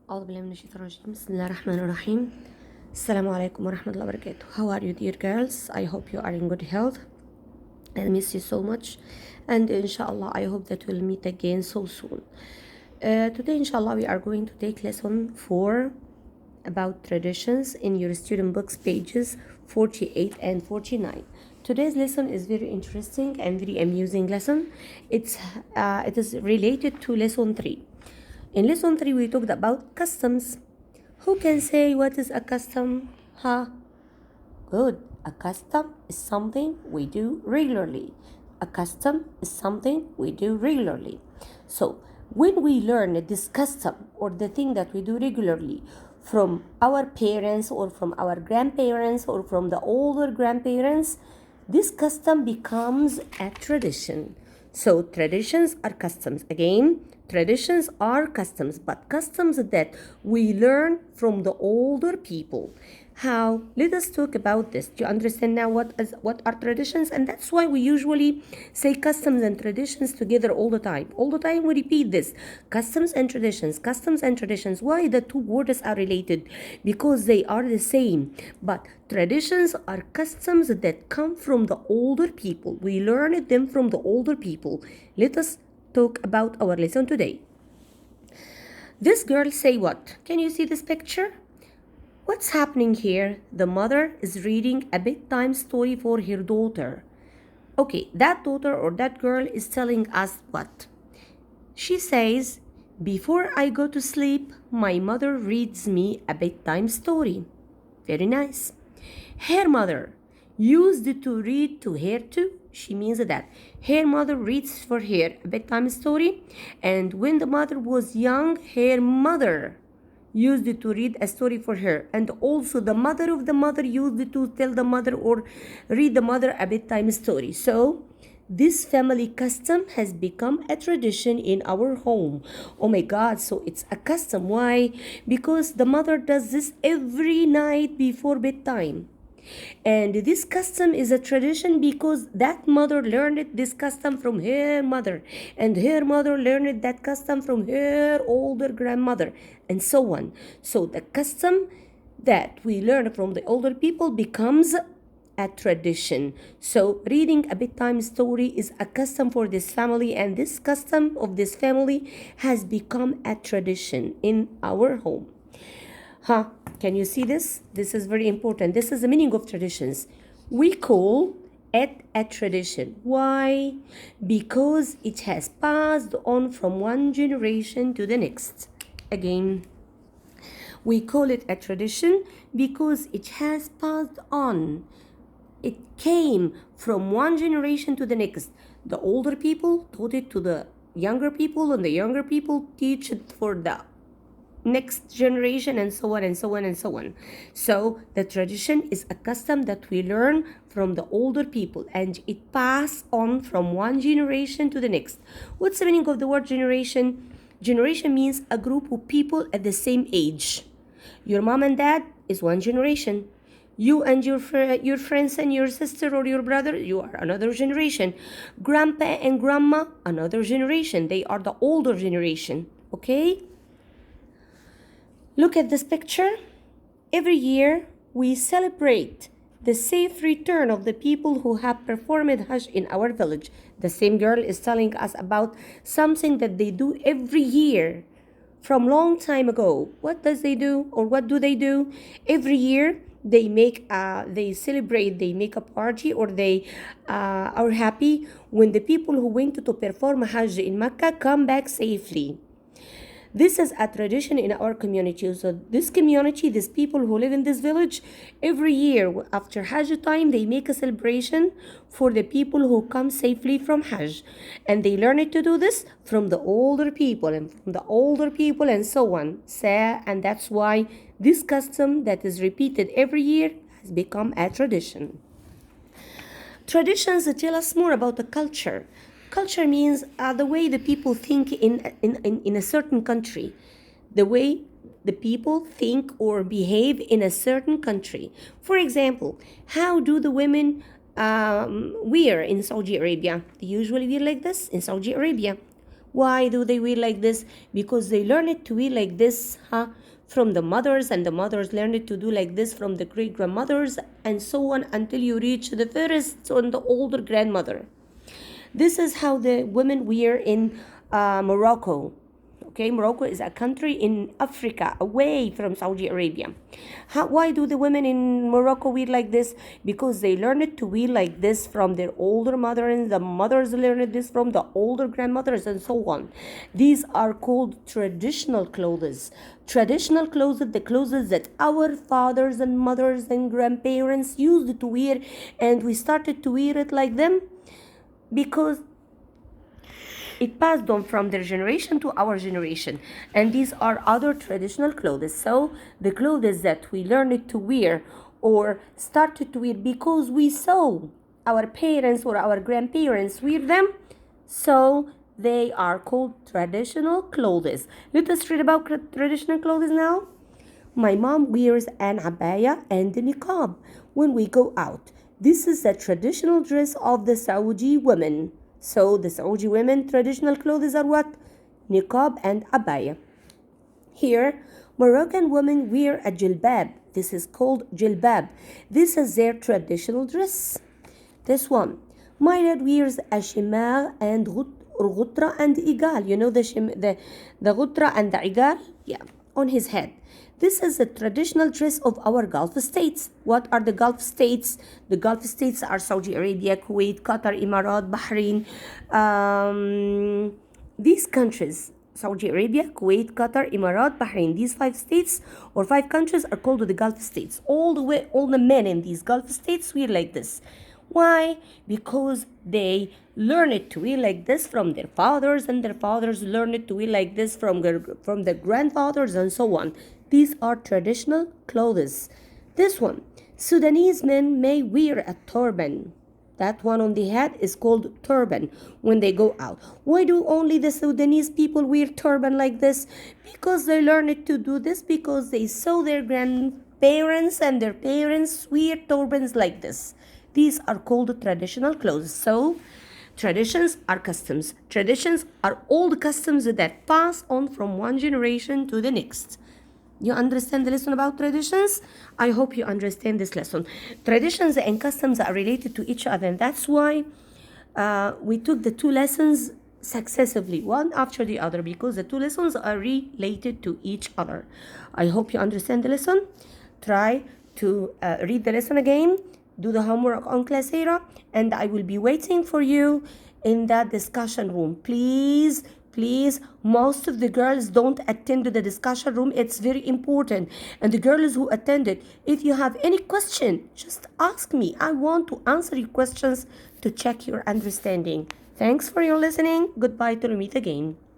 أعوذ بالله من الشيطان الرجيم. بسم الله الرحمن الرحيم. السلام عليكم ورحمة الله وبركاته. How are you, dear girls? I hope you are in good health. I miss you so much, and inshallah I hope that we'll meet again so soon. Today inshallah we are going to take lesson 4 about traditions in your student books, pages 48 and 49. Today's lesson is very interesting and very amusing lesson. It is related to lesson 3. In lesson 3 we talked about customs. Who can say what is a custom? Huh? Good. A custom is something we do regularly. A custom is something we do regularly. So, when we learn this custom or the thing that we do regularly from our parents or from our grandparents or from the older grandparents, this custom becomes a tradition. So, traditions are customs. Again, traditions are customs, but customs that we learn from the older people. How? Let us talk about this. Do you understand now what are traditions? And that's why we usually say customs and traditions together all the time. All the time we repeat this. Customs and traditions, customs and traditions. Why the two words are related? Because they are the same. But traditions are customs that come from the older people. We learned them from the older people. Let us talk about our lesson today. This girl say what? Can you see this picture? What's happening here? The mother is reading a bedtime story for her daughter. Okay, that daughter or that girl is telling us what? She says, before I go to sleep, my mother reads me a bedtime story. Very nice. Her mother used to read to her too. She means that her mother reads for her a bedtime story, and when the mother was young, her mother used to read a story for her, and also the mother of the mother used to tell the mother or read the mother a bedtime story. So this family custom has become a tradition in our home. Oh my God, so it's a custom. Why? Because the mother does this every night before bedtime. And this custom is a tradition because that mother learned this custom from her mother, and her mother learned that custom from her older grandmother, and so on. So the custom that we learn from the older people becomes a tradition. So reading a bedtime story is a custom for this family, and this custom of this family has become a tradition in our home. Huh? Can you see this? This is very important. This is the meaning of traditions. We call it a tradition. Why? Because it has passed on from one generation to the next. Again, we call it a tradition because it has passed on. It came from one generation to the next. The older people taught it to the younger people, and the younger people teach it for the next generation, and so on and so on and so on. So the tradition is a custom that we learn from the older people, and it passes on from one generation to the next. What's the meaning of the word generation? Generation means a group of people at the same age. Your mom and dad is one generation. You and your friends and your sister or your brother, you are another generation. Grandpa and grandma, another generation. They are the older generation. Okay? Look at this picture. Every year, we celebrate the safe return of the people who have performed Hajj in our village. The same girl is telling us about something that they do every year from long time ago. What does they do, or what do they do? Every year, they celebrate, they make a party, or they are happy when the people who went to perform Hajj in Mecca come back safely. This is a tradition in our community. So this community, these people who live in this village, every year after Hajj time, they make a celebration for the people who come safely from Hajj. And they learn it to do this from the older people and from the older people and so on. And that's why this custom that is repeated every year has become a tradition. Traditions tell us more about the culture. Culture means the way the people think in a certain country, the way the people think or behave in a certain country. For example, how do the women wear in Saudi Arabia? They usually wear like this in Saudi Arabia. Why do they wear like this? Because they learn it to wear like this, from the mothers, and the mothers learn it to do like this from the great grandmothers, and so on until you reach the first on the older grandmother. This is how the women wear in Morocco. Okay, Morocco is a country in Africa, away from Saudi Arabia. Why do the women in Morocco wear like this? Because they learned to wear like this from their older mother, and the mothers learned this from the older grandmothers, and so on. These are called traditional clothes. Traditional clothes, the clothes that our fathers and mothers and grandparents used to wear, and we started to wear it like them because it passed on from their generation to our generation. And these are other traditional clothes. So the clothes that we learned to wear or started to wear because we saw our parents or our grandparents wear them, so they are called traditional clothes. Let us read about traditional clothes now. My mom wears an abaya and a niqab when we go out. This is the traditional dress of the Saudi women. So the Saudi women traditional clothes are what? Niqab and abaya. Here, Moroccan women wear a jilbab. This is called jilbab. This is their traditional dress. This one. My dad wears a shimar and ghutra and igal. You know the ghutra and the igal? Yeah, on his head. This is the traditional dress of our Gulf states. What are the Gulf states? The Gulf states are Saudi Arabia, Kuwait, Qatar, Emirat, Bahrain. These countries, Saudi Arabia, Kuwait, Qatar, Emirat, Bahrain, these 5 states or 5 countries are called the Gulf states. All the men in these Gulf states wear like this. Why? Because they learn it to wear like this from their fathers, and their fathers learn it to wear like this from their grandfathers, and so on. These are traditional clothes. This one, Sudanese men may wear a turban. That one on the head is called turban when they go out. Why do only the Sudanese people wear turban like this? Because they learned to do this because they saw their grandparents and their parents wear turbans like this. These are called traditional clothes. So, traditions are customs. Traditions are old customs that pass on from one generation to the next. You understand the lesson about traditions? I hope you understand this lesson. Traditions and customs are related to each other, and that's why we took the 2 lessons successively, one after the other, because the 2 lessons are related to each other. I hope you understand the lesson. Try to read the lesson again, do the homework on Classera, and I will be waiting for you in that discussion room. Please, most of the girls don't attend to the discussion room. It's very important. And the girls who attended, if you have any question, just ask me. I want to answer your questions to check your understanding. Thanks for your listening. Goodbye till we meet again.